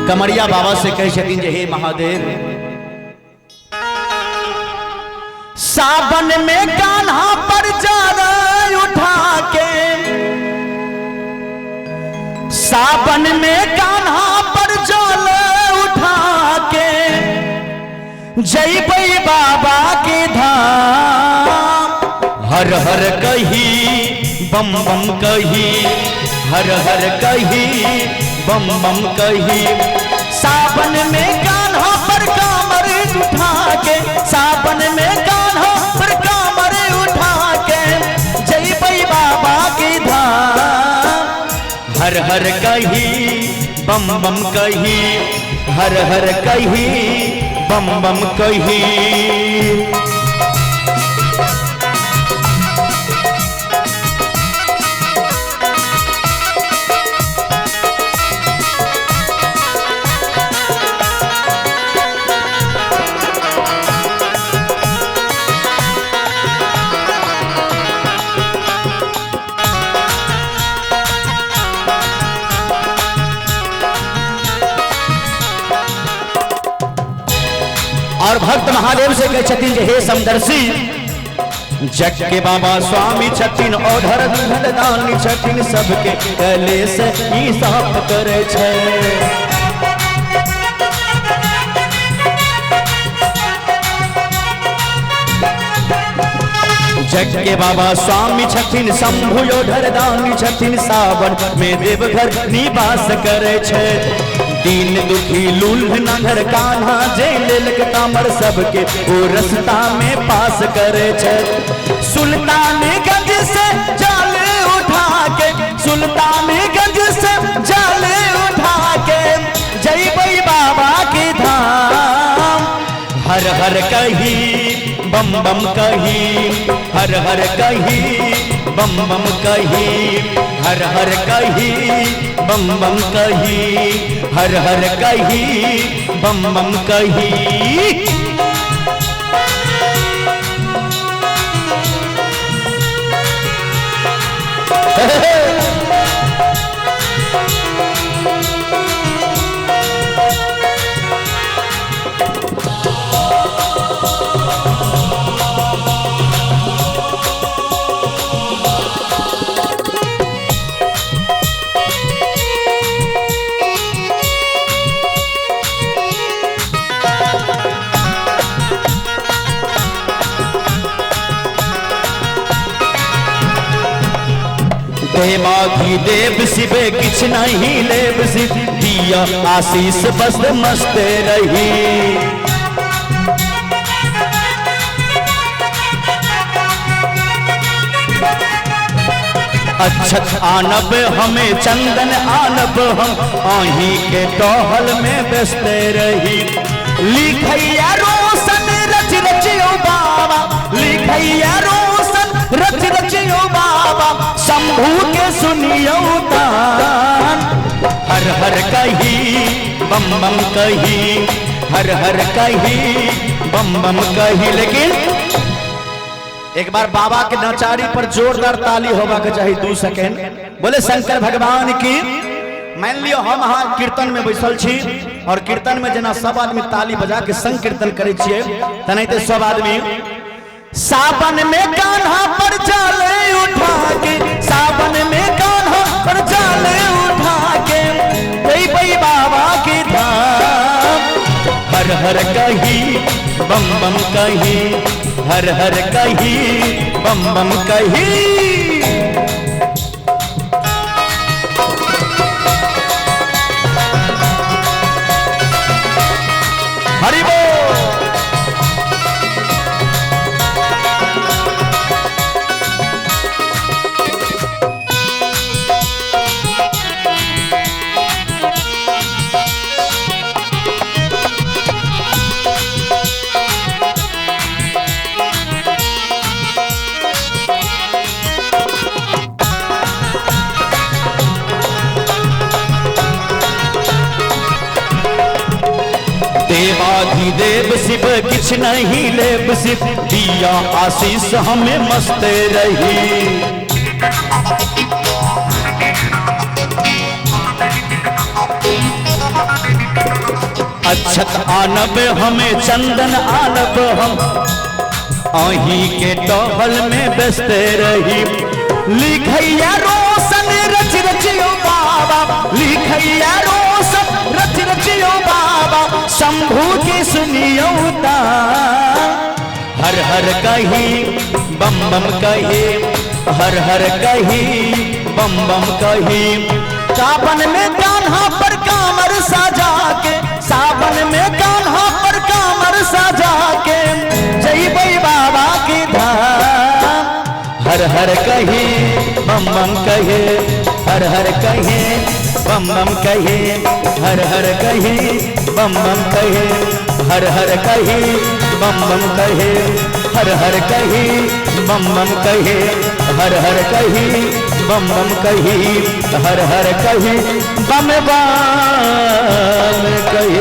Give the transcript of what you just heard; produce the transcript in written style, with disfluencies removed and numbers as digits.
कमरिया बाबा से कह छथिन जे हे महादेव, सावन में कान्हा पर जल उठा के, सावन में कान्हा पर जल उठा के जइबै बाबा के धाम। हर हर कही बम बम कही, हर हर कही बम बम कही। सावन में कान्हा पर कामर उठा के, सावन में कान्हा पर कामर उठा के जइबै बाबा के धाम। हर हर कही बम बम कही, हर हर कही बम बम कही। और भक्त महादेव से कहे छथिन जे हे समदर्शी, जग के बाबा स्वामी छथिन ओढ़र दुल्हन दानी छथिन, सबके गले से ही साफ करे छे। जग के बाबा स्वामी छथिन शंभु ओढ़र दानी छथिन, सावन में देवघर निवास करे छे। दीन दुखी लूल्ह नगर कान्हा जेल के कामर सबके वो रास्ता में पास करे छे। सुल्तानगंज से जल उठा के, सुल्तानगंज से जल उठा के जइबै बाबा के धाम। हर हर कही बम बम कही, हर हर कही बम बम कही, हर हर कही बम बम कही, हर हर कही बम बम कही। देवाधी देव शिव किछ नहीं लेब शिव, दिया आशीष बस मस्त रही। अच्छत आनब हमें चंदन आनब हम, आही के टहल में व्यस्त रही। लिखैया रोशन रच रचियो बाबा, लिखैया रोशन रच रचियो बाबा, शंभू के सुनियो तान। हर हर कही बम बम कही, हर हर कही बम बम कही। लेकिन एक बार बाबा के नचारी पर जोरदार ताली होगा के चाहिए 2 सेकेंड। बोले शंकर भगवान की। मान लियो हम अहाँ कीर्तन में बैसल छी और कीर्तन में जना सब आदमी ताली बजा के संग कीर्तन करे छिए, तनाहिते सब आदमी सावन में कान्हा पर जल उठा के, सावन में कान्हा पर जल उठा के जइबै बाबा के धाम। हर हर कही बम बम कही, हर हर कही बम बम कही। हरि बोल। देवाधिदेव शिव किछ नहीं लेब शिव, दिया आशीष हमें मस्त रही। अक्षत आनब हमें चंदन आनब हम आही के टहल में व्यस्त रही लिखैया रोशन रच रचियो बाबा लिखैया रोशन रच रचियो बाबा शंभू की सुनियो हर हर कही बम बम कही हर हर कही बम बम कही सावन में कान्हा पर कामर सजा के सावन में कान्हा पर कामर सजा के जय बाबा की धाम हर हर कही बम बम कहे हर हर कहे बम बम कहे हर हर कहे बम बम कहे हर हर कहे बम बम कहे हर हर कहे बम बम कहे हर हर कहे बम बम कहे हर हर कहे बम बम कहे।